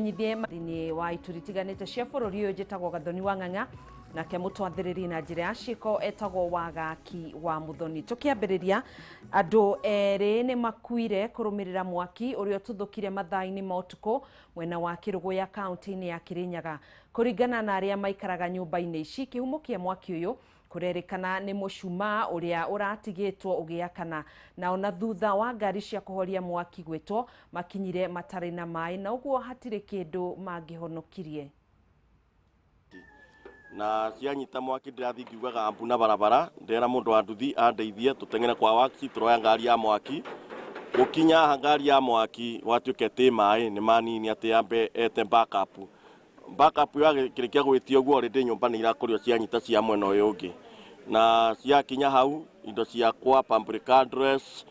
Thini wa ituri tiganite cia bururi uyu njitagwo Gathoni wa Ng'ang'a nake mutwathiriri na njira ya ciiko etagwo Wagaki wa Muthoni. Tukiambiriria andu eri ni makuire kurumirira mwaki uria tuthukire mathaa-ini ma utuku mwena wa Kiruguya kaunti-ini ya Kirinyaga. Kuringana na aria maikaraga nyumba-ini ici, kihumo kia mwaki uyu kurerikana ni mucuma uria uratigitwo ugiakana na ona thutha wa ngari cia kuhoria mwaki gwitwo makinyire matari na mai na uguo hatire kindu mangihonokirie. Na cianyita mwaki ndirathi ngiugaga ambuna barabara ndera mundu wa nduthi andeithie tutengene kwa waksi turoya ngari ya mwaki gukinya ngari ya mwaki watuikete mai ni manini ati ambe ete backup ya kirikia gwitio guo already nyumba ni irakurio cianyita cia mwena uyu ungi na cia kinya hau indo ciakwa public address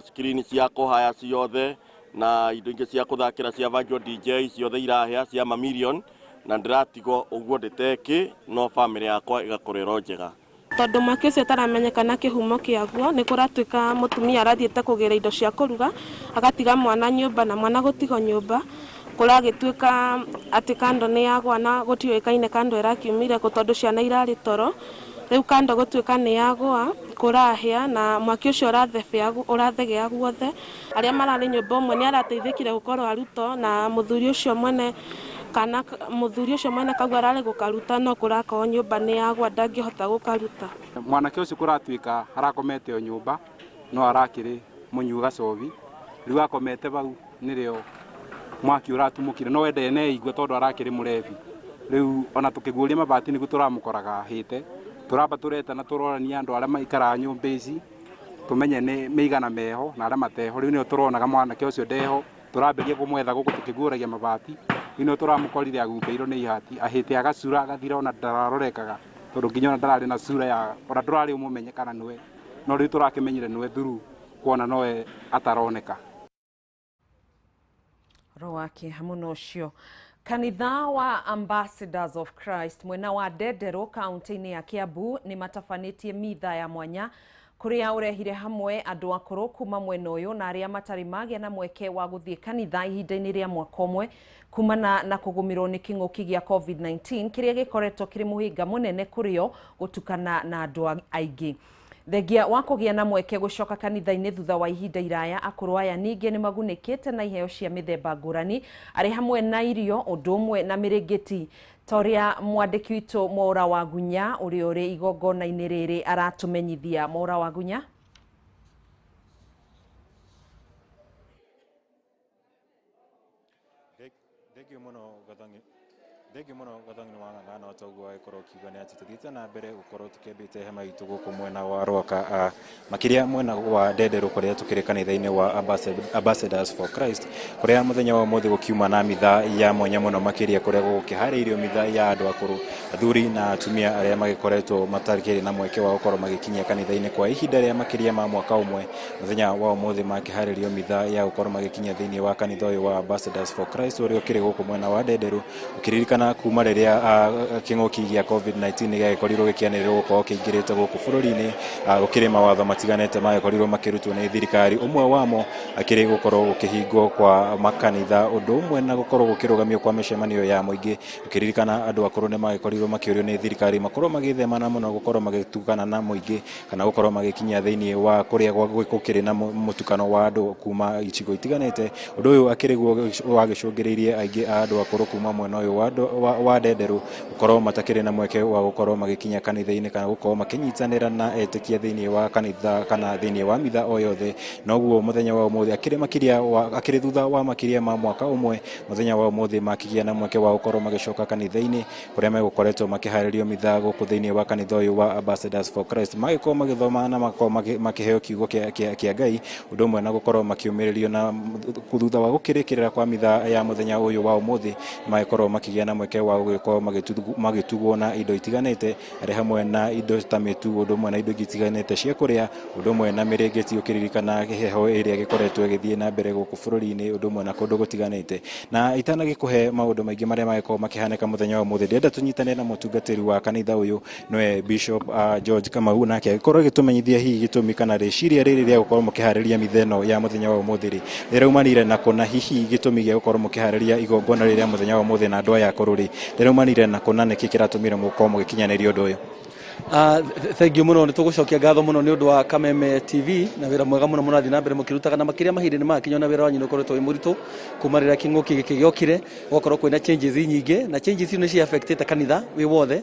screen ciakwa haya ciothe na indo ingi cia kuthakira cia Vanjo DJ ciothe irahia cia mamillion na ndiratigo uguo nditeki no family yakwa igakorero njega tondu mwaki ucio taramenyekana kihumo kiaguo ni kuratuika mutumia arathiete kugira indo cia kuruga agatiga mwana nyumba na mwana gutigo nyumba kuragituika ati kando ni yagwa na gutiuikaine kando irakiumire tondu ciana irari toro riu kando gutuika ni yagwa kurahia na mwaki ucio urathegea guothe aria marari nyumba umwe ni arateithikire gukorwo aruto na muthuri ucio mwene kagwa arari gukaruta no kurako nyumba ni yagwa ndangihota gukaruta. Mwanake ucio kuratuika arakomete o nyumba no arakiri munyuga cobi riu akomete bau nirio mwaki uratumukire no wende ne igwe tondu arakiri murevi riu ona tukiguria mabati nigu turamukoraga hite turamba tureta na turorania andu aria maikara nyumba ici tumenye ni meigana meho na aria mateho riu ni turonaga mwanake ucio ndeho turamberia kumwetha guku tukiguragia mabati ino turamukorire agumbeiro ni ihati ahite agacura agathira ona ndararorekaga tondu nginya ona ndarari na sura ya ona ndurari umumenyekana niwe no riu turakimenyire niwe thuru kuona noe ataroneka Rowake hamuno cio. Kanitha wa Ambassadors of Christ mwena wa Ndendero kaunti-ini ya Kiambu ni matafanitie mitha ya mwanya kuria urehire hamwe andu akuru kuma mwena uyu na aria matari magia na mweke wa guthie kanitha ihinda-ini ria mwaka umwe kumana na kugumirwo ni king'uki gia COVID-19 kiria gikoretwo kiri muhinga munene kurio gutukana na andu aingi. Thengia wa kugia na mweke gucoka kanitha-ini thutha wa ihinda iraya akuru aya ningi ni magunikite na iheo cia mithemba ngurani ari hamwe na irio undu umwe na mirigiti toria mwandiki witu Mwaura wa Gunya uri igongona-ini riri aratumenyithia. Mwaura wa Gunya. Thegi muno Gathoni wa Ng'ang'a no toguo ikorwo kiuga ni ati tuthiite na mbere gukorwo tukiambite hema itu guku mwena wa Rwaka makiria mwena wa Ndendero kuria tukiri kanitha-ini wa Ambassadors for Christ kuria muthenya wa muthi gukiuma na mitha ya mwanya muno makiria kuria gukihariirio mitha ya andu akuru athuri na atumia aria magikoretwo matarikiri na mweke wa gukorwo magikinyia kanitha-ini kwa ihinda ria makiria ma mwaka umwe muthenya wa muthi makihariirio mitha ya gukorwo magikinyia thiini wa kanitha uyu wa Ambassadors for Christ uria ukiri guku mwena wa Ndendero ukiririkana kuma riria king'uki gia COVID-19 giakorirwo gikianirirwo gukorwo kiingirite guku bururi-ini gukiri mawatho matiganete magikorirwo makirutwo ni thirikari umwe wamo akiri gukorwo gukihingwo kwa makanitha undu umwe na gukorwo gukirugamio kwa micemanio ya muingi ukiririkana andu akuru ni magikorirwo makiurio ni thirikari makorwo magithemana muno gukorwo magitukana na muingi kana gukorwo magikinyia thiini wa kuria gukiri na mutukano wa andu kuma icigo itiganete undu uyu akiri wagicungiriirie aingi andu akuru kuma mwena uyu wa Ndendero gukorwo matakiri na mweke wa gukorwo magikinya kanitha-ini kana gukorwo makinyitanira na etikia thiini wa kanitha kana thiini wa mitha o yothe noguo muthenya wa umuthi akiri thutha wa makiria ma mwaka umwe muthenya wa umuthi makigia na mweke wa gukorwo magicoka kanitha-ini kuria megukoretwo makiharirio mitha guku thiini wa kanitha uyu wa Ambassadors for Christ magikorwo magithoma na makiheo kiugo kia Ngai undu umwe na gukorwo makiumiririo na thutha wa gukirikirira kwa mitha ya muthenya uyu wa umuthi magikorwo makigia na mweke wa gũgĩkorwo magĩtugwo na indo itiganĩte arĩ hamwe na indo ta mĩtu ũndũ ũmwe na indo itiganĩte cia kũrĩa ũndũ ũmwe na mĩrĩngĩti ũkĩririkana heho ĩrĩa gĩkoretwo ĩgĩthiĩ na mbere gũkũ bũrũri-inĩ ũndũ ũmwe na kũndũ gũtiganĩte. Na itanagĩkũhe maũndũ maingĩ marĩa magĩkorwo makĩhanĩka mũthenya wa ũmũthĩ, ndĩrenda tũnyitanĩre na mũtungatĩri wa kanitha ũyũ nĩwe Bishop George Kamau, nake agĩkorwo agĩtũmenyithia hihi gĩtũmi kana rĩciria rĩrĩ rĩa gũkorwo mũkĩharĩria mitha ĩno ya mũthenya wa ũmũthĩ rĩraumanire na kũna hihi gĩtũmi gĩa gũkorwo mũkĩharĩria igongona rĩrĩa mũthenya wa ũmũthĩ na andũ aya akũrũ rĩ rĩraumanire na kũna nĩkĩ kĩratũmire mũkorwo mũgĩkinyanĩria ũndũ ũyũ? Thank you muno, nitugucokia ngatho muno ni undu wa Kameme TV na wira mwega muno murathi na mbere mukirutaga na makiria mahinda ni makinyo na wira wanyu ukoretwo wi muritu kuma rira king'uki giki giokire gukorwo kwina changes nyingi na changes ni cia affected kanitha wi wothe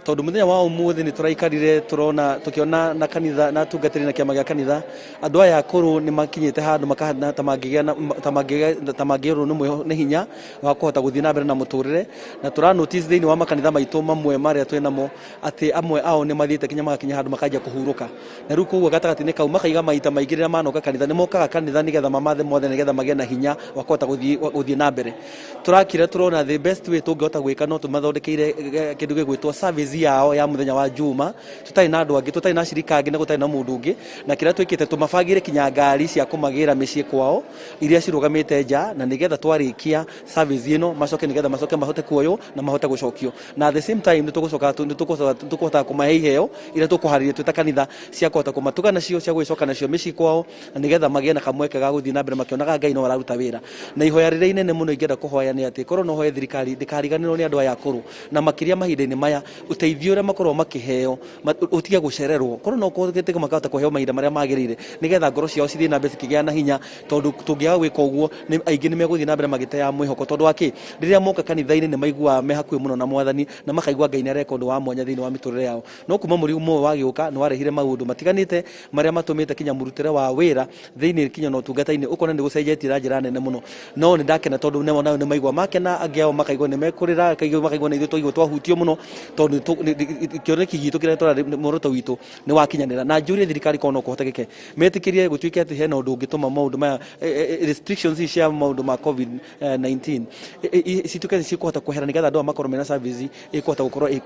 tondu muthenya wa umuthi ni turaikarire turona tukiona na kanitha na tungatiri na kiama gia kanitha andu aya akuru ni makinyite handu makahana tamangĩrwo nĩ hinya wa kuhota guthii na mbere na muturire na tura notice thiini wa makanitha maitu mamwe maria twinamo ati amwe ao ni mathiite kinya magakinya handu makajia kuhuruka na riu koguo gatagati-inĩ kau makaiga maita maingĩ rĩrĩa manoka kanitha nĩ mokaga kanitha nĩgetha mamathe mothe nĩgetha magĩe na hinya wa kuhota guthii na mbere. Turakira turona the best way tungĩhota gwĩka no tumathondekeire kĩndũ gĩgwĩtwo service yao ya mũthenya wa Juma, tutarĩ na andũ angĩ, tutarĩ na cirika angĩ na gũtarĩ na mũndũ ũngĩ, na kĩrĩa twĩkĩte tũmabangĩre kinya ngari cia kũmagĩra mĩciĩ kwao iria cirũgamĩte nja na nĩgetha twarĩkia service ĩno macoke nĩgetha macoke mahote kuoywo na mahote gũcokio na at the same time nĩtũkũhota kũmahe iheo iria tũkũharĩria twĩta kanitha cia kũhota kũmatuga nacio cia gwĩcoka nacio mĩciĩ kwao na nĩgetha magĩe na kamweke ga gũthiĩ na mbere makĩonaga Ngai no araruta wĩra. Na ihoya rĩrĩa inene mũno ingĩenda kũhoya nĩ atĩ korwo no hoye thirikari ndĩkariganĩrwo nĩ andũ aya akũrũ na makĩria mahinda-inĩ maya ũteithio ũrĩa makorwo makĩheo ũtige gũcererwo, korwo no kũhoteke makahota kũheo mahinda marĩa magĩrĩire nĩgetha ngoro ciao cithiĩ na mbere cikĩgĩa na hinya tondu tũngĩaga gwĩka ũguo aingĩ nĩ megũthiĩ na mbere magĩteaga mwĩhoko tondu wa kĩ rĩrĩa moka kanitha-inĩ nĩ maiguaga me hakuhĩ mũno na Mwathani na makaigua Ngai nĩ areka ũndũ wa mwanya thĩinĩ wa mĩtũrĩre yao. No kuma mũrimũ ũyũ wagĩũka nĩ warehire maũndũ matiganĩte marĩa matũmĩte kinya mũrutĩre wa wĩra thĩinĩ kinya na ũtungata-inĩ ũkona nĩ gũcenjetie na njĩra nene mũno, no nĩ ndakena tondu nĩ maigua makena angĩ ao makaigua nĩ mekũrĩra makaigua na ithuĩ twaigua twahutio mũno tondu kĩoneki gitũ kĩrĩa tũrarĩ muoroto witũ nĩ wakinyanĩra na njũrie thirikari korwo no kũhotekeke metĩkĩrie gũtuĩke atĩ hena ũndũ ũngĩtũma maũndũ maya restrictions cia maũndũ ma COVID-19 cituĩke nĩ cikũhota kweheranĩra nĩgetha andũ makorwo mena service ĩkũhota gũkorwo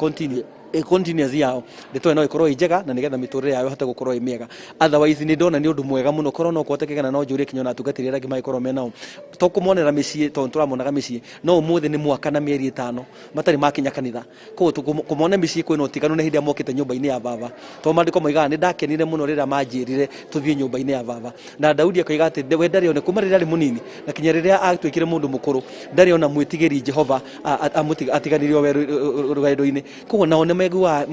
continuous yao nĩtũĩ no ĩkorwo ĩ njega na nĩgetha mĩtũrĩre yao ĩhote gũkorwo ĩ mĩega. Otherwise nĩ ndona nĩ ũndũ mwega mũno korwo no kũhotekeke na no njũrie kinya na atungatĩri arĩa angĩ magĩkorwo menao to kũmonera mĩciĩ tondu tũramonaga mĩciĩ no ũmũthĩ nĩ mwaka na mĩeri 5 matarĩ makinya kanitha koguo kũmona mĩciĩ kwĩna ũtiganu nĩ hĩndĩ ĩrĩa mokĩte nyũmba-inĩ ya baba to maandĩko moigaga nĩ ndakenire mũno rĩrĩa manjĩrire tũthiĩ nyũmba-inĩ ya baba na Daudi akoiga atĩ we ndarĩ ona kuma rĩrĩa arĩ mũnini na kinya rĩrĩa atuĩkire mũndũ mũkũrũ ndarĩ ona mwĩtigĩri Jehova atiganirio rwendo-inĩ koguo nao nĩ maiguaga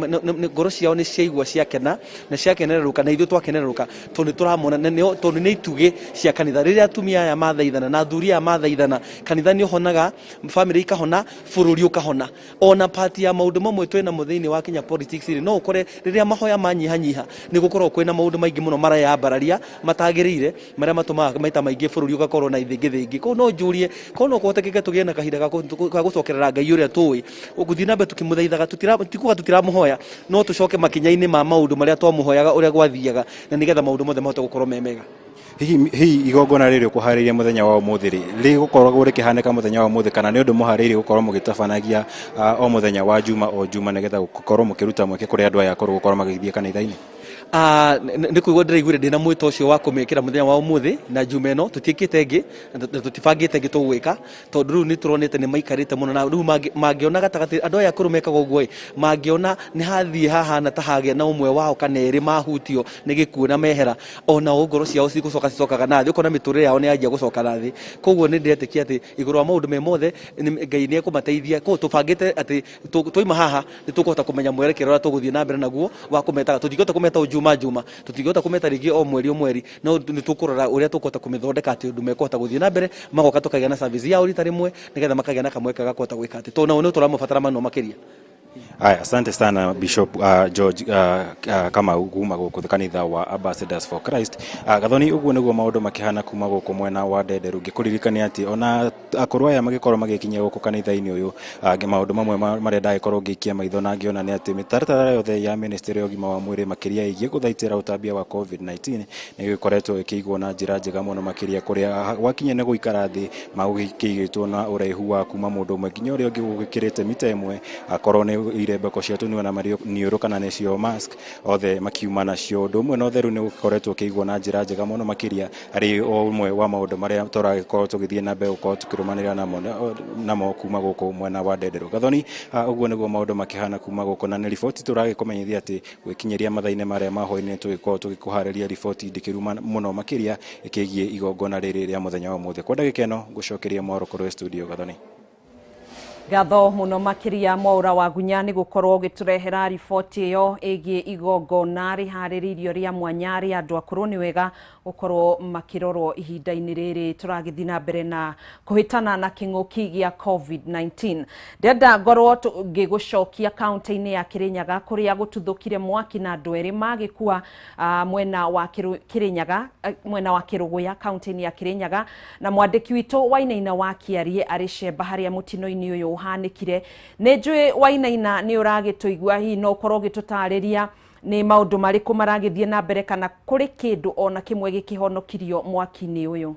ngoro ciao nĩ ciaigua ciakena na ciakenerũka na ithuĩ twakenerũka tondu tũramona tondu nĩ itugĩ cia kanitha rĩrĩa atumia aya mathaithana na athuri aya mathaithana kanitha nĩ ũhonaga, family ikahona, bũrũri ũkahona. Ona party ya maũndũ mamwe twĩna mũthĩinĩ wa Kenya politics no ũkore rĩrĩa mahoya manyihanyiha nĩ gũkorwo kwĩna maũndũ maingĩ mũno marayambararia matagĩrĩire marĩa matũmaga maita maingĩ bũrũri ũgakorwo na ithingithĩngi. Koguo no njũrie korwo no kũhotekeke tũgĩe na kahinda ga gũcokerera Ngai ũrĩa tũĩ gũthiĩ na mbere tũkĩmũthaithaga tikuga tũtiramũhoya no tũcoke makinya-inĩ ma maũndũ marĩa twamũhoyaga ũrĩa gwathiaga na nĩgetha maũndũ mothe mahote gũkorwo me mega. Hihi igongona rĩrĩ ũkũharĩria mũthenya wa ũmũthĩ rĩ gũkoragwo rĩkĩhanĩka mũthenya wa ũmũthĩ kana nĩ ũndũ mũharĩrie gũkorwo mũgĩtabanagia o mũthenya wa Juma o Juma nĩgetha gũkorwo mũkĩruta mweke kũrĩ andũ aya akũrũ gũkorwo magĩthiĩ kanitha-inĩ? Nĩ kuigua ndĩraiguire ndĩna mwĩto ũcio wa kũmĩkĩra mũthenya wa ũmũthĩ na Juma ĩno tũtiĩkĩte ĩngĩ tũtibangĩte ĩngĩ tũgwĩka tondu rĩu nĩ tũronete nĩ maikarĩte mũno na rĩu mangĩona gatagatĩ andũ aya akũrũ mekaga ũguo mangĩona nĩ hathiĩ hahana ta hagĩa na ũmwe wao kana erĩ mahutio nĩ gĩkuũ na mehera ona ngoro ciao cicokaga na thĩ ũkona mĩtũrĩre yao nĩ yanjia gũcoka na thĩ. Koguo nĩ ndĩretĩkia atĩ igũrũ wa maũndũ me mothe Ngai nĩ ekũmateithia koguo tũbangĩte atĩ twoima haha nĩ tũkũhota kũmenya mwerekero ũrĩa tũgũthiĩ na mbere naguo wa kũmetaga tũtingĩhota kũmeta Juma tũtingĩhota kũmeta rĩngĩ o mweri no nĩ tũkũrora ũrĩa tũkũhota kũmĩthondeka atĩ ũndũ mekũhota gũthiĩ na mbere magoka tũkagĩa na service yao rita rĩmwe nĩgetha makagĩa na kamweke ga kũhota gwĩka atĩ tondũ nao nĩ tũramũbatara mũno makĩria. Aya, asante sana Bishop George kama kuma guku kanitha wa Ambassadors for Christ. Gathoni uguo niguo maundu makihana kuma guku mwena wa Ndenderu ngikuririkania ati ona akorwo aya magikorwo magikinya guku kanitha-ini uyu maundu mamwe maria ndagikorwo ngikia maitho na ngiona ni ati mitaratara yothe ya ministry ya ugima wa mwiri makiria igie guthaitira utambia wa COVID-19 ni gikoretwo ikigwo na njira njega muno makiria kuria gwakinya ni guikara thi magukigitwo na uraihu wa kuma mundu umwe nginya uria ungi gukirite mita imwe akorwo ni irembeko cia tunua na maniũrũ kana nĩcio mask othe makiuma nacio ũndũ ũmwe na ũtheru nĩ gũkoretwo ũkĩigwo na njĩra njega mũno makĩria arĩ o ũmwe wa maũndũ marĩa tũragĩkorwo tũgĩthiĩ na mbere gũkorwo tũkĩrũmanĩrĩra namo kuma gũkũ mwena wa Ndenderu. Gathoni, ũguo nĩguo maũndũ makĩhana kuma gũkũ na nĩ riboti tũragĩkũmenyithia atĩ gwĩkinyĩria mathaa-inĩ marĩa ma hwaĩ-inĩ tũgĩkorwo tũgĩkũharĩria riboti ndikĩru mũno makĩria ĩkĩgiĩ igongona rĩrĩ rĩa mũthenya wa ũmũthĩ. Kwa ndagĩka ĩno ngũcokeria Mwaro kũrĩ studio. Gathoni. Gatho muno makiria Mwaura wa Gunya ni gukorwo giturehera riboti iyo igie igongona rihariririo ria mwanya ria andu akuru. Ni wega gukorwo makirorwo ihinda-ini riri turagithi na mbere na kuhitana na king'uki gia COVID-19. Ndenda ngorwo ngigucokia kaunti-ini ya Kirinyaga kuria gututhukire mwaki na andu eri magikua mwena wa Kirinyaga, mwena wa Kiruguya, kaunti-ini ya Kirinyaga, na mwandiki witu Wainaina wa Kiarie ari cemba haria mutino-ini uyu uhanikire. Ni njui Wainaina ni uragituigua hi no korwo gitutariria ni maundu mariku maragithie na mbere kana kuri kindu ona kimwe gikihonokirio mwaki-ini uyu?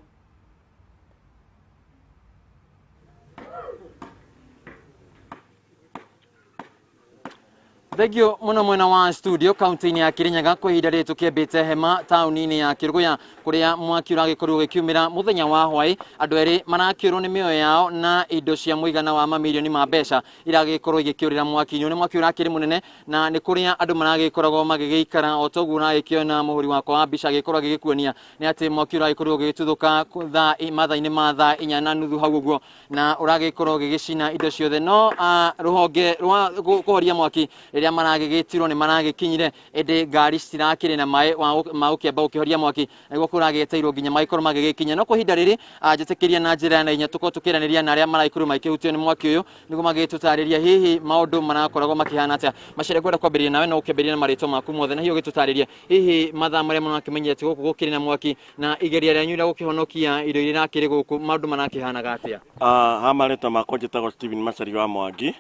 Thegio muno mwena wa studio kaunti-ini ya Kirinyaga kwa ihinda rĩrĩ tũkĩambĩte hema taũni-inĩ ya Kiruguya kuria mwaki ũragĩkorwo ũgĩkiumĩra mũthenya wa hwaĩ. Andũ erĩ marakĩũrwo nĩ mĩoyo yao na indo cia mũigana wa mamirioni ma mbeca iragĩkorwo igĩkĩũrĩra mwaki-inĩ. Nĩ mwaki ũrakĩrĩ mũnene na nĩ kuria andũ maragĩkoragwo magĩgĩikara o toguo ũragĩkĩona mũhũri wakwa wa mbica agĩkorwo agĩgĩkuonia nĩ atĩ mwaki ũragĩkorwo ũgĩtuthũka mathaa-inĩ ma thaa 4:30 hau ũguo na ũragĩkorwo ũgĩgĩcina indo ciothe. No rũhonge rwa kũhoria mwaki rĩrĩa maragĩgĩtirwo nĩ maragĩkinyire ĩndĩ ngari citirakĩrĩ na maĩ ma gũkĩamba gũkĩhoria mwaki nĩguo kũragĩeteirwo nginya magĩkorwo magĩgĩkinya. No kwa ihinda rĩrĩ njĩtĩkĩria na njĩra na inya tũkorwo tũkĩaranĩria na arĩa maragĩkorwo makĩhutio nĩ mwaki ũyũ nĩguo magĩtũtarĩria hihi maũndũ marakoragwo makĩhana atĩa. Macere ngwenda kwambĩrĩria nawe no ũkĩambĩrĩria na marĩtwa maku mothe na hihi ũgĩtũtarĩria hihi mathaa marĩa mũrakĩmenyete gũkũ gũkĩrĩ na mwaki na igeria rĩanyu rĩa gũkĩhonokia indo iria irakĩrĩ gũkũ maũndũ marakĩhanaga atĩa? Ha marĩtwa makwa njĩtagwo Stephen Macari wa Mwangi.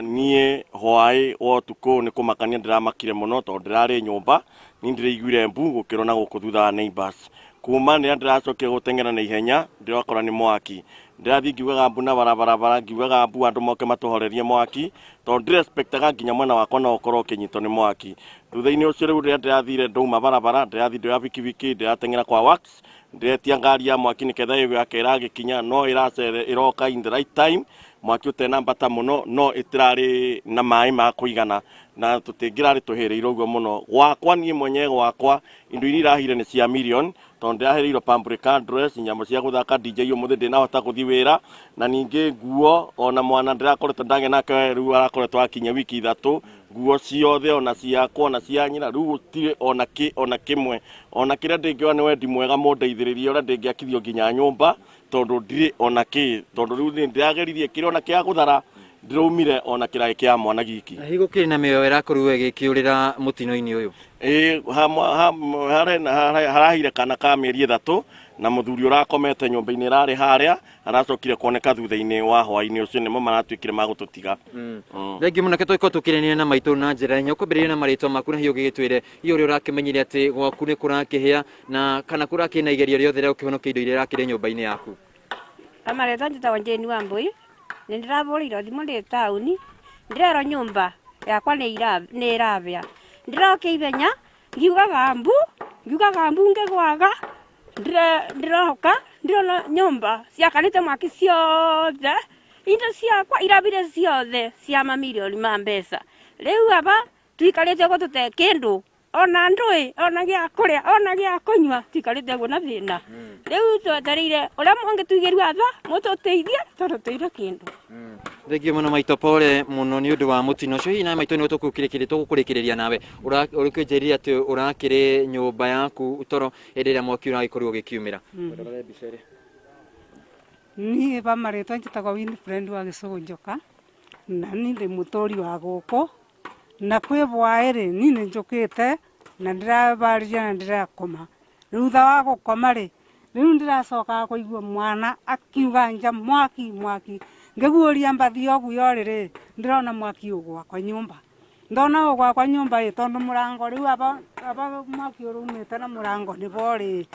Niĩ hwaĩ wa ũtukũ nĩ kũmakania ndĩramakire mũno tondũ ndĩrarĩ nyũmba nĩ ndĩraiguire mbu gũkĩrwo na gũkũ thutha wa neighbors. Kuma nĩ ndĩracokire gũteng'era na ihenya ndĩrakora nĩ mwaki. Ndĩrathiĩ ngiugaga mbu na barabara ngiugaga mbu andũ moke matũhorerie mwaki tondũ ndĩrespectaga nginya mwena wakwa no ũkorwo ũkĩnyitwo nĩ mwaki. Thutha-inĩ ũcio rĩu rĩrĩa ndĩrathire ndauma barabara ndĩrathiĩ ndĩra bikibiki ndĩrateng'era kwa works ndĩretia ngari ya mwaki nĩketha ĩyo yake ĩragĩkinya no ĩroka in the right time. Mwaki ũtena mbata mũno no ĩtirarĩ na maĩ ma kũigana na tũtingĩrarĩ tũhĩrĩirwo ũguo mũno. Gwakwa niĩ mwenyewe gwakwa indo iria irahire nĩ cia million tondũ ndĩrahereirwo public address, nyamũ cia gũthaka DJ ũmũthĩ ndĩnahota gũthiĩ wĩra na ningĩ nguo ona mwana ndĩrakoretwo ndagĩa nake rĩu arakoretwo akinya wiki 3 nguo ciothe ona ciakwa ona cia nyina rĩu gũtirĩ ona kĩmwe ona kĩrĩa ndĩngĩoa nĩ wendi mwega mũndeithĩrĩrie ũrĩa ndĩngĩakithio nginya nyũmba tondũ ndirĩ ona kĩ tondũ rĩu nĩ ndĩrageririe kĩrĩ ona kĩa gũthara ndĩraumire ona kĩraĩ kĩa mwana giki. Na hihi gũkĩrĩ na mĩoyo ĩrakorwo ĩgĩkĩũrĩra mũtino-inĩ ũyũ? Harahire kana ka mĩeri 3 na mũthuri ũrakomete nyũmba-inĩ ĩrarĩ harĩa aracokire kuoneka thutha-inĩ wa hwaĩ-inĩ ũcio nĩmo maratuĩkire magũtũtiga. Thengiũ mũno tũgĩkorwo tũkĩaranĩria na maitũ na njĩra ĩnya ũkwambĩrĩria na marĩtwa maku na hihi ũgĩgĩtwĩre hihi ũrĩa ũrakĩmenyire atĩ gwaku nĩ kũrakĩhĩa na kana kũrakĩrĩ na igeria rĩothe rĩa gũkĩhonokia indo iria irakĩrĩ nyũmba-inĩ yaku? Marĩtwa njĩtagwo Jane Wambui. Nĩ ndĩrabũrĩirwo thimũ ndĩ taũni ndĩrerwo nyũmba yakwa nĩ ĩrabĩa. Ndĩroka ihenya ngiugaga mbu ngĩgwaga ndĩroka ndĩrona nyũmba ciakanĩte mwaki ciothe indo ciakwa irabire ciothe cia mamirioni ma mbeca. Rĩu aba tuikarĩte gũtũte kĩndũ ona ndũĩ ona gĩa kũrĩa ona gĩa kũnyua tuikarĩte guo na thĩna. Rĩu twetereire ũrĩa mũngĩtuigĩrua tha mũtũteithie tondũ tũire kĩndũ. Thengiũ mũno maitũ pole mũno nĩ ũndũ wa mũtino ũcio. Hihi nawe maitũ nĩ tũgũkũrĩkĩrĩria nawe ũrĩkĩnjĩrĩria atĩ ũrakĩrĩ nyũmba yaku toro hĩndĩ ĩrĩa mwaki ũragĩkorwo ũgĩkiumĩra? Niĩ marĩtwa njĩtagwo Winifred wa Gĩcũgũ Njoka. na ni ndi mutori wa guko na kwi bwaire ni ni njukite na ndirabaria na ndirakoma rutha wa gukoma ri riu ndiracoka kuigua mwana akiuga nja mwaki ngiguuria mbathi oguo riri ndirona mwaki ugwa kwa nyumba ndona ugwa kwa nyumba tondu murango riu aba mwaki urumite na murango ni bori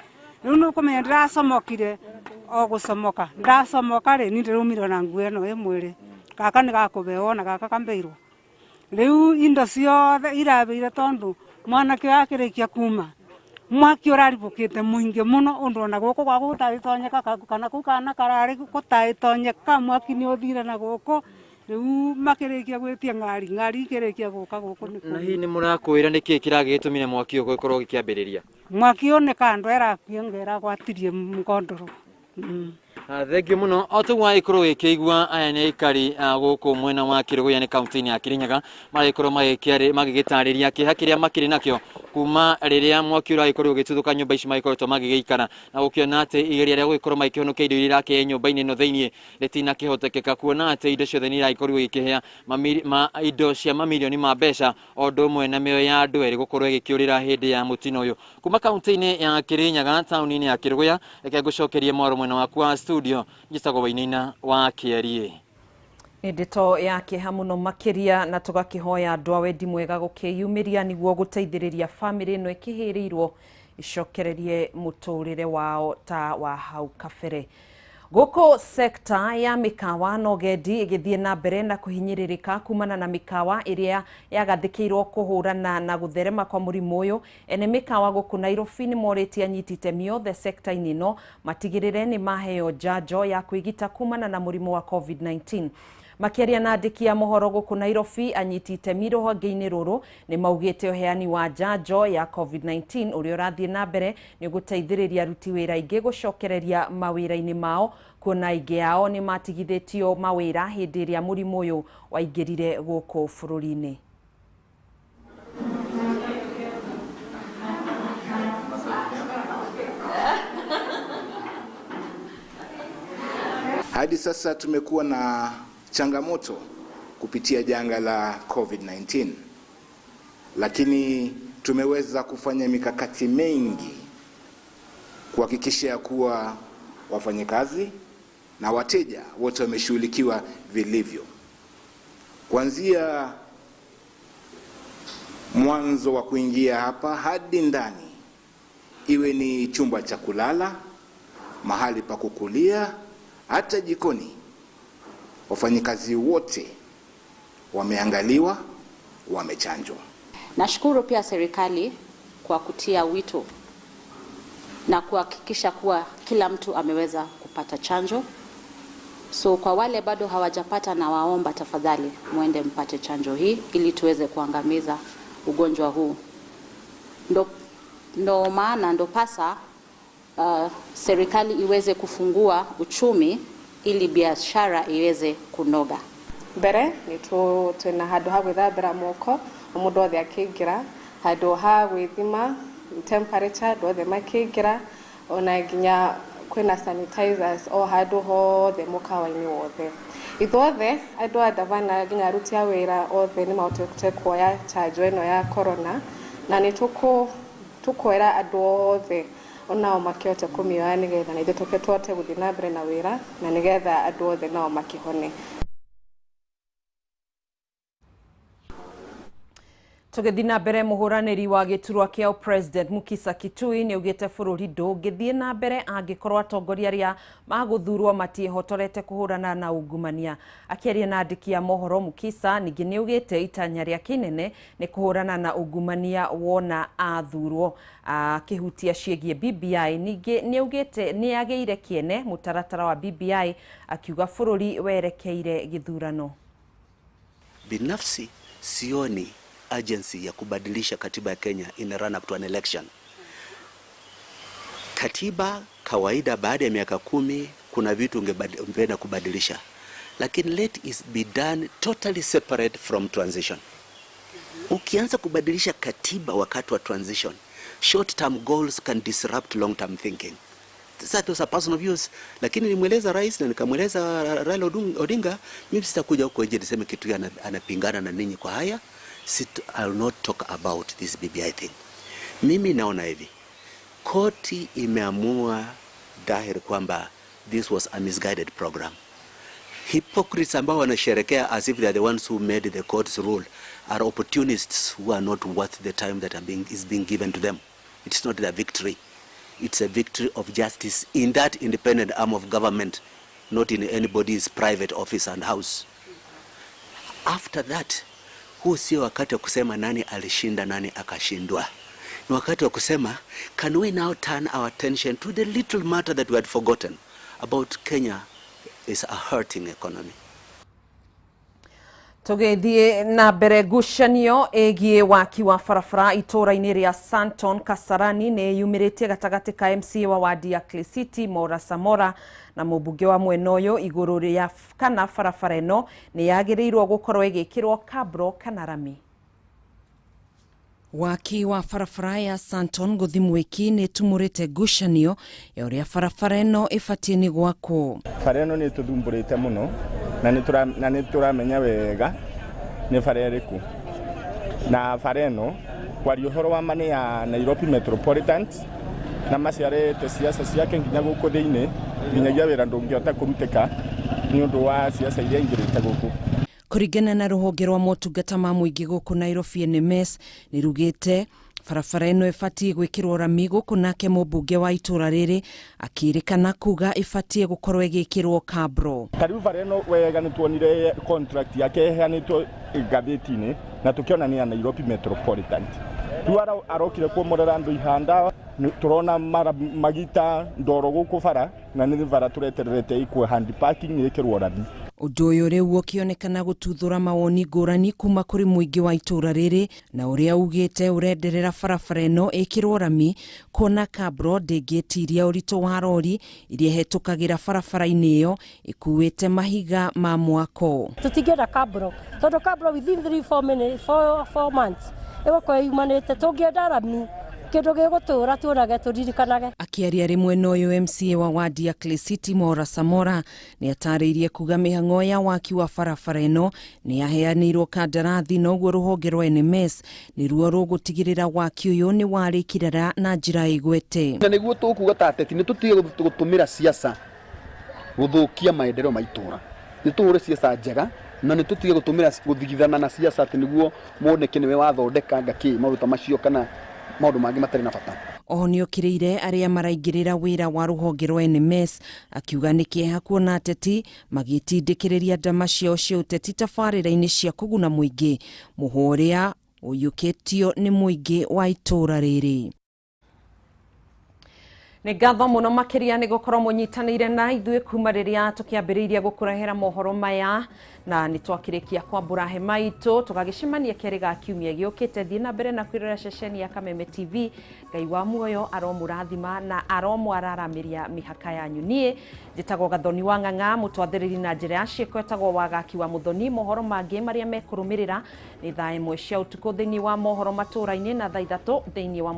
riu nukumenya ndiracomokire o gucomoka ndacomoka ri ni ndirumire na nguo ino imwiri kaka ni gakubeo na kaka kambeirwo riu indo ciothe irabeire tondu mwanake akirikia kuma mwaki uraribukite muingi muno undu na guku gwa gutagitonyeka kana kukana karari gutagitonyeka mwaki ni uthire na guku riu makirikia gwitia ngari ikirikia guka guku na hi ni murakwira niki kiragitumire mwaki ugo ikorwo gikiambiriria mwaki one kando erakiongera gwatirie mkondoro Thengio muno otugwa ikorwo ikigwa aya ni ikari guku mwena wa Kiruguya ni kaunti ya Kirinyaga marikorwo magigitariria kiha kiria makiri nakio kuma riria mwaki uragikorwo ugituthũka nyumba ici magikoretwo magigeikara na gukiona ati igeria ria gugikorwo magikihonokia indo iria ke nyumba-ini no thiini ritina kihotekeka kuona ati indo ciothe ni iragikorwo igikihea indo cia mamilioni ma mbeca ondo mwe na mioyo ya andu eri gukorwo igikiurira hindi ya mutino uyu kuma kaunti-ini ya Kirinyaga tauni-ini ya Kiruguya reke ngucokerie mwaro mwena waku wa studio njitagwo Wainaina wa KRA. Ndeto yake hamuno makiria na tugakihoya andu a wendi mwega gukiyumiria niguo guteithiriria family no ikihirirwo icokererie muturire wao ta wa hau kabere. Goko sekta ya mikawa no gendi igithie na mbere na kuhinyiririka kumana na mikawa iria yagathikirwo kuhurana na gutherema kwa murimu uyu ene mikawa guku Nairobi ni moriti anyitite miothe sekta inino matigirire ni maheo jajo ya kwigita kumana na murimu wa COVID-19. Makiaria na andiki ya mohoro guku Nairobi anyitite miruhonge-ini ruru ni maugite uheani wa jajo ya COVID-19 uria urathie na mbere ni guteithiriria aruti wira ingi gucokereria mawira-ini mao kuona ingi yao ni matigithitio mawira hindi iria murimu uyu waingirire guku bururi-ini. Hadi sasa tumekuwa na changamoto kupitia janga la COVID-19, lakini tumeweza kufanya mikakati mengi kuhakikisha kuwa wafanyakazi na wateja wote wameshughulikiwa vilivyo. Kuanzia mwanzo wa kuingia hapa hadi ndani, iwe ni chumba cha kulala, mahali pa kukulia, hata jikoni, wafanyikazi wote wameangaliwa, wamechanjwa. Nashukuru pia serikali kwa kutia wito na kuhakikisha kuwa kila mtu ameweza kupata chanjo. So kwa wale bado hawajapata, na waomba tafadhali muende mpate chanjo hii ili tuweze kuangamiza ugonjwa huu. Ndo maana ndo pasa serikali iweze kufungua uchumi ili biashara iweze kunoga. Mbere ni twina handu ha gwithambira moko mundu othe akingira, handu ha gwithima temperature andu othe makingira, ona nginya kwina sanitizers o handu hothe mukawa-ini wothe. Ithuothe andu a Davana nginya aruti a wira othe ni mahotete kuoya chanjo ino ya corona, na ni tukwira andu othe onao makiote kumioya nigetha na ithuĩ tũke tũhote gũthiĩ na mbere na wĩra na nigetha andũ othe nao makĩhone. Tugithi na mbere muhuraniri wa giturwa kia President Mukisa Kitui ni ugite bururi ndungithie na mbere angikorwo atongoria aria maguthurwo matiehotorete kuhurana na ungumania. Akiaria na andiki ya mohoro, Mukisa ningi ni ugite itanya ria kinene ni kuhurana na ungumania wona athurwo. Akihutia ciegie BBI ningi ni ugite ni ageire kiene mutaratara wa BBI, akiuga bururi werekeire githurano. Binafsi sioni agency ya kubadilisha katiba ya Kenya in a run up to an election. Katiba kawaida baada ya miaka 10 kuna vitu ungependa kubadilisha, lakini let it be done totally separate from transition. Ukianza kubadilisha katiba wakati wa transition, short term goals can disrupt long term thinking. that was a personal views, lakini nilimweleza rais na nikamweleza Raila Odinga, mimi sitakuja huko nje niseme kitu anapingana na ninyi kwa haya. I will not talk about this BBI thing. Mimi naona hivi, koti imeamua dhahiri kwamba this was a misguided program. Hypocrites ambao wanasherekea as if they are the ones who made the court's rule are opportunists who are not worth the time that is being given to them. It's not a victory. It's a victory of justice in that independent arm of government, not in anybody's private office and house. After that, huu sio wakati wa kusema nani alishinda nani akashindwa. Ni wakati wa kusema, can we now turn our attention to the little matter that we had forgotten about Kenya is a hurting economy. Tugethie na mbere ngucanio egie waki wa barabara itura-ini ria Santon Kasarani ni yumiritie gatagati ka MCA wa wadi ya Clay City Maura Samora na mubunge wa mwena uyu iguru ria kana barabara ino ni yagirirwo gukorwo igikirwo kabro kana rami. Waki wa barabara ya Santon guthimwiki ni tumurite ngucanio ya uria barabara ino ifatie ni gwakwo. Barabara ino ni tuthumburite muno na ni turamenya wega ni barabara iriku, na barabara ino kwari uhoro wa mane ya Nairobi Metropolitan na maciarete siasa ciake nginya guku thiini nginyagia wira ndungiota kuruteka ni undu wa siasa iria ingirite guku. Kuringana na ruhonge rwa motungata ma muingi guku Nairobi NMS ni rugite barabara ino ifatie gwikirwo rami guku nake mubunge wa itura riri akirikana kuga ifatie gukorwo igikirwo kabro. Karibu barabara ino wega ni tuonire contract yake iheanitwo gatheti-ini na tukiona ni ya Nairobi Metropolitan. Tuara arokire kumurera andu ihanda turona magita ndoro guku bara na ni bara turetererete ikwe hand parking ni ikirwo rami. Undu uyu riu ukionekana gututhura mawoni ngurani kuma kuri muingi wa itura riri na uria ugite urenderera barabara ino ikirwo rami kuona kabro ndingitiria urito wa rori iria hetukagira barabara-ini iyo ikuite mahiga ma mwako. Tutigera kabro tondu kabro within 4 months ego yumanite tungienda rami kindu gigutura turage turirikanage. Akiaria rimwe noyo MCA wa wadi ya Clay City Maura Samora ni atariirie kuga mihang'o ya waki wa barabara ino ni yaheanirwo kandarathi noguo ruhonge rwa NMS ni ruo rugutigirira waki uyu ni warikirira na njira igwete. Na niguo tukuga tateti ni tutige gutumira siasa guthukia maendeleo maitura ni tuhure siasa njega na ni tutige gutumira guthigithana na siasa ati niguo moneke niwe wathondeka ngaki maruta macio kana maundu mangi matari na bata. Oho ni okiriire aria maraingirira wira wa ruhonge rwa NMS akiuga ni kieha kuona ateti magitindikiriria ndama ciao cia uteti tabarira-ini cia kuguna muingi muhoria uyukitio ni muingi wa itura riri. Ni ngatho muno makiria ni gukorwo munyitanire na ithuĩ kuma riria tukiambiriria gukurehera mohoro maya na ni twakirikia kwambura hema itu tugagicemania keri ga kiumia giukite thie na mbere na kwirora ceceni ya Kameme TV. Ngai wa muoyo aromurathima na aromwararamiria mihaka yanyu. Nie njitagwo Gathoni wa Ng'ang'a mutwathiriri na njira ya cieko etagwo Wagaki wa Muthoni. Mohoro mangi maria mekurumirira ni thaa 1 cia utuku thiini wa mohoro matura-ini na thaa 3 thiini wa